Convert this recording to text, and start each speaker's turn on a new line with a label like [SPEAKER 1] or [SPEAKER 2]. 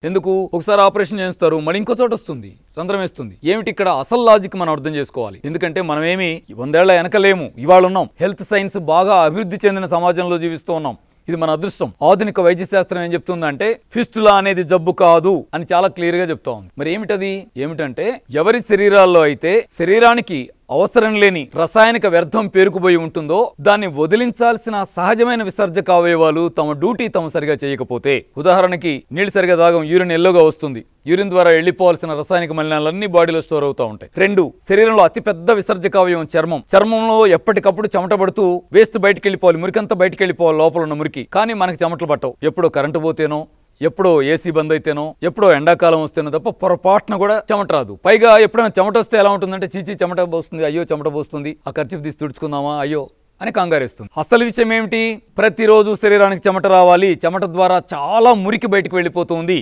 [SPEAKER 1] ఎందుకు ఒకసారి ఆపరేషన్ చేస్తారు మళ్ళీ ఇంకో చోట వస్తుంది రంధ్రం వేస్తుంది ఏమిటి ఇక్కడ అసలు లాజిక్ మనం అర్థం చేసుకోవాలి ఎందుకంటే మనమేమి 100 ఏళ్ల వెనకలేము ఇవాళ ఉన్నాం హెల్త్ సైన్స్ బాగా అభివృద్ధి చెందిన సమాజంలో జీవిస్తూ ఉన్నాం ఇది మన అదృష్టం ఆధునిక వైద్య శాస్త్రం ఏం చెప్తుందంటే ఫిస్టులా అనేది జబ్బు కాదు అని చాలా క్లియర్ గా చెప్తా ఉంది మరి ఏమిటంటే ఎవరి శరీరాల్లో అయితే శరీరానికి అవసరం లేని రసాయనిక వ్యర్థం పేరుకుపోయి ఉంటుందో దాన్ని వదిలించాల్సిన సహజమైన విసర్జక అవయవాలు తమ డ్యూటీ తమ సరిగా చేయకపోతే ఉదాహరణకి నీళ్లు సరిగా తాగం యూరిన్ ఎల్లోగా వస్తుంది యూరిన్ ద్వారా వెళ్లిపోవాల్సిన రసాయనిక మలినాలన్నీ బాడీలో స్టోర్ అవుతూ ఉంటాయి 2 శరీరంలో అతిపెద్ద విసర్జక అవయవం చర్మంలో ఎప్పటికప్పుడు చెమట పడుతూ వేస్ట్ బయటికి వెళ్ళిపోవాలి మురికంతా బయటికి వెళ్ళిపోవాలి లోపల ఉన్న మురికి కానీ మనకి చెమటలు పట్టవు ఎప్పుడో కరెంటు పోతేనో ఎప్పుడో ఏసీ బంద్ అయితేనో ఎప్పుడో ఎండాకాలం వస్తేనో తప్ప పొరపాటున కూడా చెమట రాదు పైగా ఎప్పుడైనా చెమట వస్తే ఎలా ఉంటుందంటే చీచి చెమట పోస్తుంది అయ్యో చెమట పోస్తుంది ఆ ఖర్చు తీసి తుడుచుకుందామా అయ్యో అని కంగారేస్తుంది అసలు విషయం ఏమిటి ప్రతిరోజు శరీరానికి చెమట రావాలి చెమట ద్వారా చాలా మురికి బయటకు వెళ్ళిపోతుంది